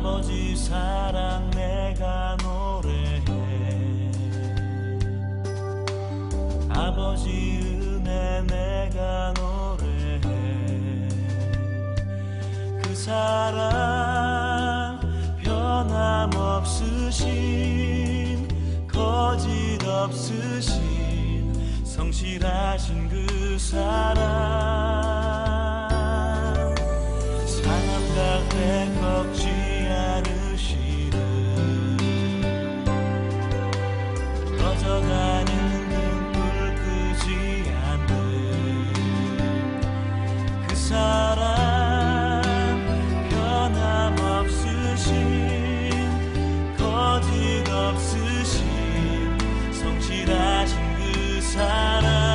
아버지 사랑 내가 노래해. 아버지 은혜 내가 노래해. 그 사랑 변함없으신 거짓 없으신 성실하신 그 사랑 상함 가운데 꺾지 않으시는 꺼져가는 눈불 끄지 않는 그 사랑 변함없으신 거짓 없으신 성실하신 그 사랑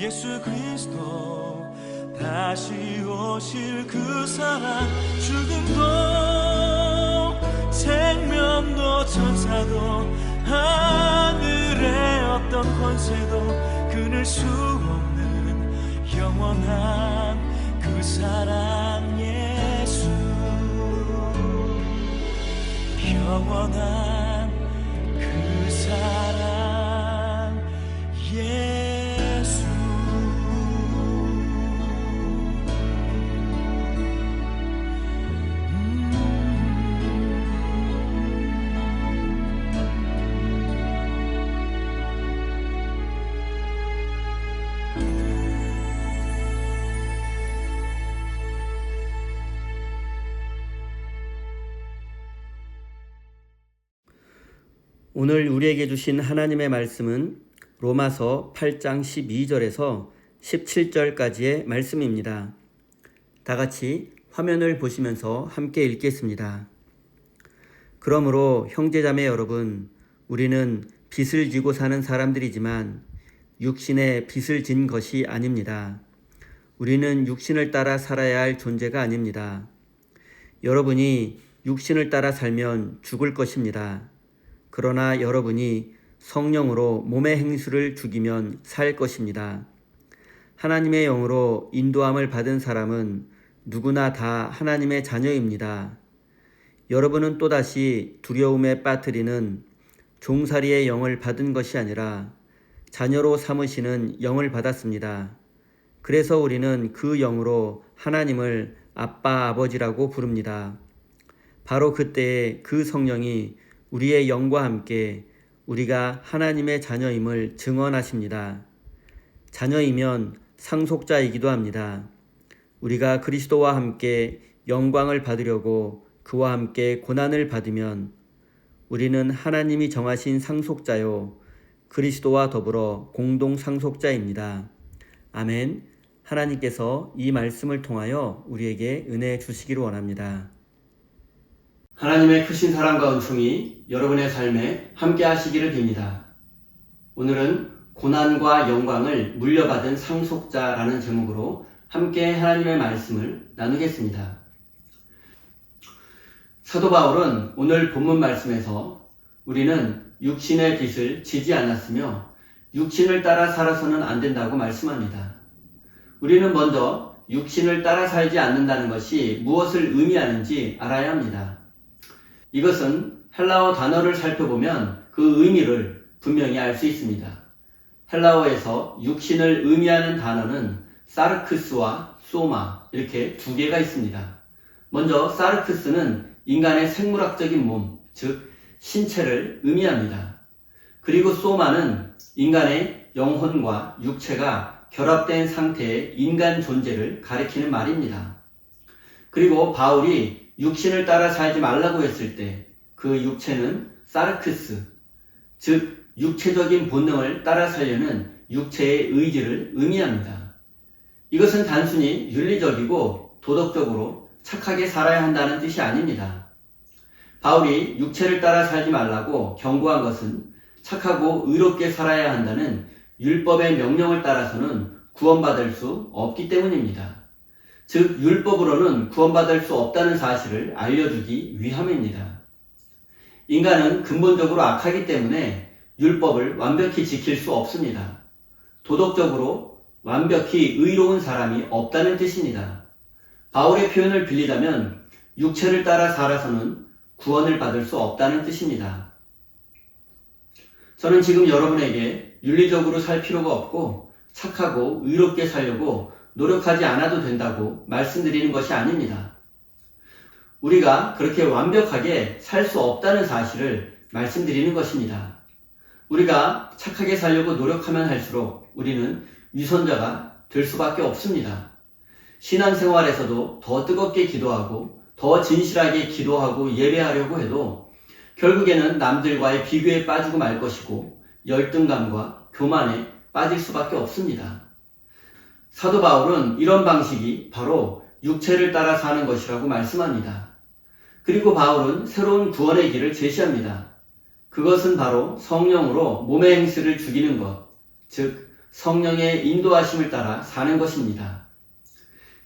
예수 그리스도 다시 오실 그 사랑 죽음도 생명도 천사도 하늘의 어떤 권세도 끊을 수 없는 영원한 그 사랑 예수 영원한 그 사랑 예수 오늘 우리에게 주신 하나님의 말씀은 로마서 8장 12절에서 17절까지의 말씀입니다. 다 같이 화면을 보시면서 함께 읽겠습니다. 그러므로 형제자매 여러분, 우리는 빚을 지고 사는 사람들이지만 육신의 빚을 진 것이 아닙니다. 우리는 육신을 따라 살아야 할 존재가 아닙니다. 여러분이 육신을 따라 살면 죽을 것입니다. 그러나 여러분이 성령으로 몸의 행수를 죽이면 살 것입니다. 하나님의 영으로 인도함을 받은 사람은 누구나 다 하나님의 자녀입니다. 여러분은 또다시 두려움에 빠뜨리는 종살이의 영을 받은 것이 아니라 자녀로 삼으시는 영을 받았습니다. 그래서 우리는 그 영으로 하나님을 아빠, 아버지라고 부릅니다. 바로 그때에 그 성령이 우리의 영과 함께 우리가 하나님의 자녀임을 증언하십니다. 자녀이면 상속자이기도 합니다. 우리가 그리스도와 함께 영광을 받으려고 그와 함께 고난을 받으면 우리는 하나님이 정하신 상속자요 그리스도와 더불어 공동 상속자입니다. 아멘. 하나님께서 이 말씀을 통하여 우리에게 은혜 주시기를 원합니다. 하나님의 크신 사랑과 은총이 여러분의 삶에 함께 하시기를 빕니다. 오늘은 고난과 영광을 물려받은 상속자라는 제목으로 함께 하나님의 말씀을 나누겠습니다. 사도 바울은 오늘 본문 말씀에서 우리는 육신의 빚을 지지 않았으며 육신을 따라 살아서는 안 된다고 말씀합니다. 우리는 먼저 육신을 따라 살지 않는다는 것이 무엇을 의미하는지 알아야 합니다. 이것은 헬라어 단어를 살펴보면 그 의미를 분명히 알 수 있습니다. 헬라어에서 육신을 의미하는 단어는 사르크스와 소마 이렇게 두 개가 있습니다. 먼저 사르크스는 인간의 생물학적인 몸, 즉 신체를 의미합니다. 그리고 소마는 인간의 영혼과 육체가 결합된 상태의 인간 존재를 가리키는 말입니다. 그리고 바울이 육신을 따라 살지 말라고 했을 때 그 육체는 사르크스, 즉 육체적인 본능을 따라 살려는 육체의 의지를 의미합니다. 이것은 단순히 윤리적이고 도덕적으로 착하게 살아야 한다는 뜻이 아닙니다. 바울이 육체를 따라 살지 말라고 경고한 것은 착하고 의롭게 살아야 한다는 율법의 명령을 따라서는 구원받을 수 없기 때문입니다. 즉 율법으로는 구원받을 수 없다는 사실을 알려주기 위함입니다. 인간은 근본적으로 악하기 때문에 율법을 완벽히 지킬 수 없습니다. 도덕적으로 완벽히 의로운 사람이 없다는 뜻입니다. 바울의 표현을 빌리자면 육체를 따라 살아서는 구원을 받을 수 없다는 뜻입니다. 저는 지금 여러분에게 윤리적으로 살 필요가 없고 착하고 의롭게 살려고 노력하지 않아도 된다고 말씀드리는 것이 아닙니다. 우리가 그렇게 완벽하게 살 수 없다는 사실을 말씀드리는 것입니다. 우리가 착하게 살려고 노력하면 할수록 우리는 위선자가 될 수밖에 없습니다. 신앙생활에서도 더 뜨겁게 기도하고 더 진실하게 기도하고 예배하려고 해도 결국에는 남들과의 비교에 빠지고 말 것이고 열등감과 교만에 빠질 수밖에 없습니다. 사도 바울은 이런 방식이 바로 육체를 따라 사는 것이라고 말씀합니다. 그리고 바울은 새로운 구원의 길을 제시합니다. 그것은 바로 성령으로 몸의 행실을 죽이는 것, 즉 성령의 인도하심을 따라 사는 것입니다.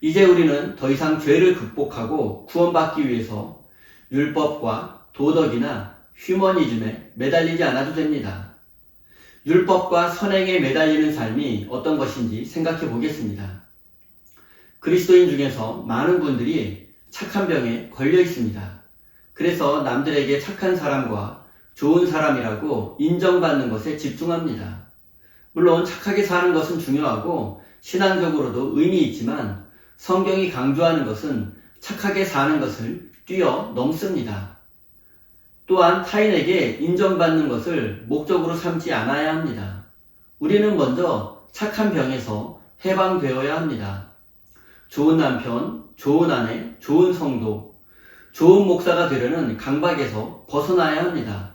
이제 우리는 더 이상 죄를 극복하고 구원받기 위해서 율법과 도덕이나 휴머니즘에 매달리지 않아도 됩니다. 율법과 선행에 매달리는 삶이 어떤 것인지 생각해 보겠습니다. 그리스도인 중에서 많은 분들이 착한 병에 걸려 있습니다. 그래서 남들에게 착한 사람과 좋은 사람이라고 인정받는 것에 집중합니다. 물론 착하게 사는 것은 중요하고 신앙적으로도 의미 있지만 성경이 강조하는 것은 착하게 사는 것을 뛰어넘습니다. 또한 타인에게 인정받는 것을 목적으로 삼지 않아야 합니다. 우리는 먼저 착한 병에서 해방되어야 합니다. 좋은 남편, 좋은 아내, 좋은 성도, 좋은 목사가 되려는 강박에서 벗어나야 합니다.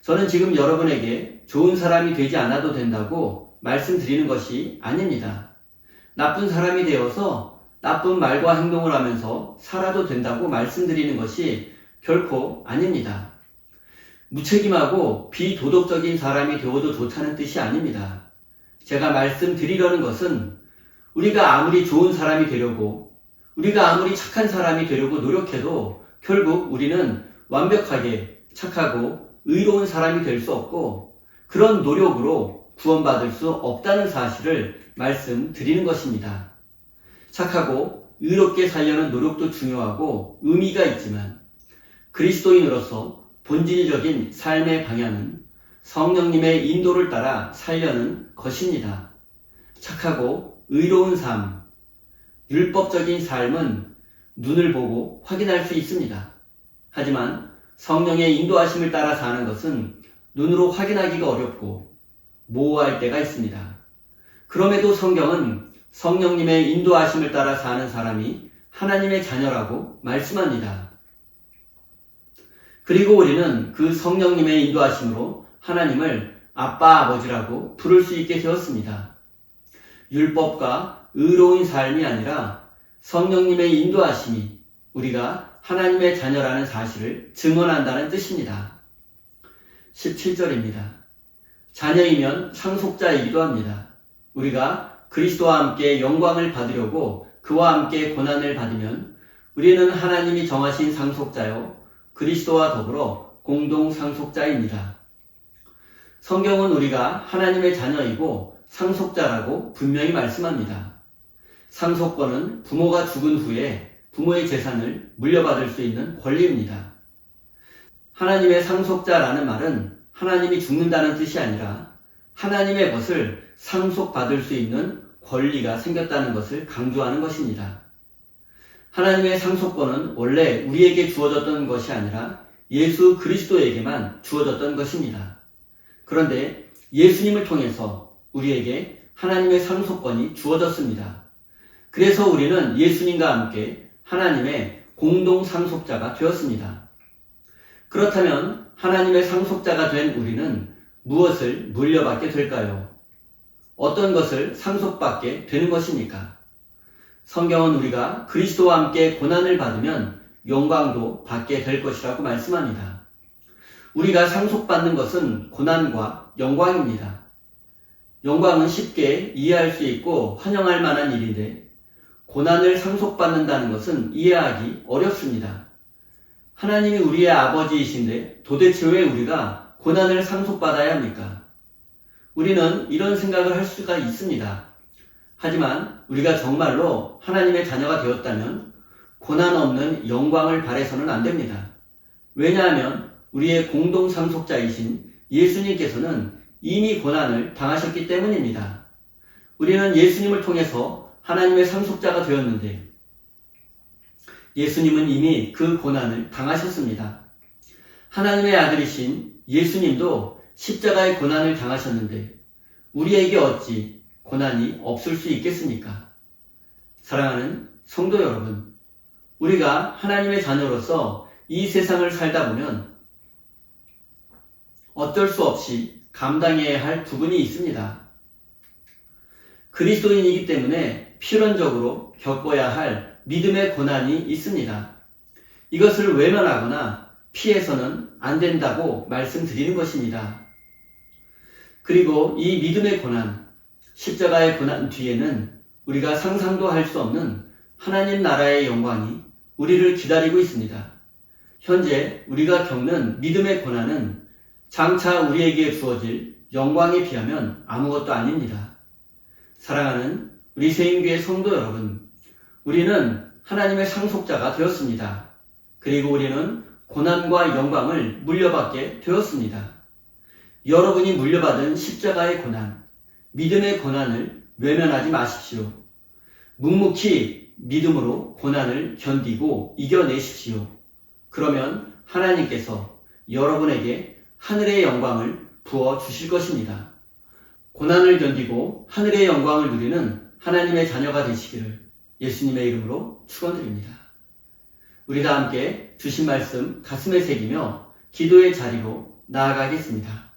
저는 지금 여러분에게 좋은 사람이 되지 않아도 된다고 말씀드리는 것이 아닙니다. 나쁜 사람이 되어서 나쁜 말과 행동을 하면서 살아도 된다고 말씀드리는 것이 결코 아닙니다. 무책임하고 비도덕적인 사람이 되어도 좋다는 뜻이 아닙니다. 제가 말씀드리려는 것은 우리가 아무리 좋은 사람이 되려고, 우리가 아무리 착한 사람이 되려고 노력해도 결국 우리는 완벽하게 착하고 의로운 사람이 될 수 없고 그런 노력으로 구원받을 수 없다는 사실을 말씀드리는 것입니다. 착하고 의롭게 살려는 노력도 중요하고 의미가 있지만 그리스도인으로서 본질적인 삶의 방향은 성령님의 인도를 따라 살려는 것입니다. 착하고 의로운 삶, 율법적인 삶은 눈을 보고 확인할 수 있습니다. 하지만 성령의 인도하심을 따라 사는 것은 눈으로 확인하기가 어렵고 모호할 때가 있습니다. 그럼에도 성경은 성령님의 인도하심을 따라 사는 사람이 하나님의 자녀라고 말씀합니다. 그리고 우리는 그 성령님의 인도하심으로 하나님을 아빠, 아버지라고 부를 수 있게 되었습니다. 율법과 의로운 삶이 아니라 성령님의 인도하심이 우리가 하나님의 자녀라는 사실을 증언한다는 뜻입니다. 17절입니다. 자녀이면 상속자이기도 합니다. 우리가 그리스도와 함께 영광을 받으려고 그와 함께 고난을 받으면 우리는 하나님이 정하신 상속자요 그리스도와 더불어 공동 상속자입니다. 성경은 우리가 하나님의 자녀이고 상속자라고 분명히 말씀합니다. 상속권은 부모가 죽은 후에 부모의 재산을 물려받을 수 있는 권리입니다. 하나님의 상속자라는 말은 하나님이 죽는다는 뜻이 아니라 하나님의 것을 상속받을 수 있는 권리가 생겼다는 것을 강조하는 것입니다. 하나님의 상속권은 원래 우리에게 주어졌던 것이 아니라 예수 그리스도에게만 주어졌던 것입니다. 그런데 예수님을 통해서 우리에게 하나님의 상속권이 주어졌습니다. 그래서 우리는 예수님과 함께 하나님의 공동 상속자가 되었습니다. 그렇다면 하나님의 상속자가 된 우리는 무엇을 물려받게 될까요? 어떤 것을 상속받게 되는 것입니까? 성경은 우리가 그리스도와 함께 고난을 받으면 영광도 받게 될 것이라고 말씀합니다. 우리가 상속받는 것은 고난과 영광입니다. 영광은 쉽게 이해할 수 있고 환영할 만한 일인데 고난을 상속받는다는 것은 이해하기 어렵습니다. 하나님이 우리의 아버지이신데 도대체 왜 우리가 고난을 상속받아야 합니까? 우리는 이런 생각을 할 수가 있습니다. 하지만 우리가 정말로 하나님의 자녀가 되었다면 고난 없는 영광을 바라서는 안 됩니다. 왜냐하면 우리의 공동 상속자이신 예수님께서는 이미 고난을 당하셨기 때문입니다. 우리는 예수님을 통해서 하나님의 상속자가 되었는데 예수님은 이미 그 고난을 당하셨습니다. 하나님의 아들이신 예수님도 십자가의 고난을 당하셨는데 우리에게 어찌 고난이 없을 수 있겠습니까? 사랑하는 성도 여러분, 우리가 하나님의 자녀로서 이 세상을 살다 보면 어쩔 수 없이 감당해야 할 부분이 있습니다. 그리스도인이기 때문에 필연적으로 겪어야 할 믿음의 고난이 있습니다. 이것을 외면하거나 피해서는 안 된다고 말씀드리는 것입니다. 그리고 이 믿음의 고난, 십자가의 고난 뒤에는 우리가 상상도 할 수 없는 하나님 나라의 영광이 우리를 기다리고 있습니다. 현재 우리가 겪는 믿음의 고난은 장차 우리에게 주어질 영광에 비하면 아무것도 아닙니다. 사랑하는 우리 세임교회 성도 여러분, 우리는 하나님의 상속자가 되었습니다. 그리고 우리는 고난과 영광을 물려받게 되었습니다. 여러분이 물려받은 십자가의 고난, 믿음의 고난을 외면하지 마십시오. 묵묵히 믿음으로 고난을 견디고 이겨내십시오. 그러면 하나님께서 여러분에게 하늘의 영광을 부어주실 것입니다. 고난을 견디고 하늘의 영광을 누리는 하나님의 자녀가 되시기를 예수님의 이름으로 축원드립니다. 우리 다 함께 주신 말씀 가슴에 새기며 기도의 자리로 나아가겠습니다.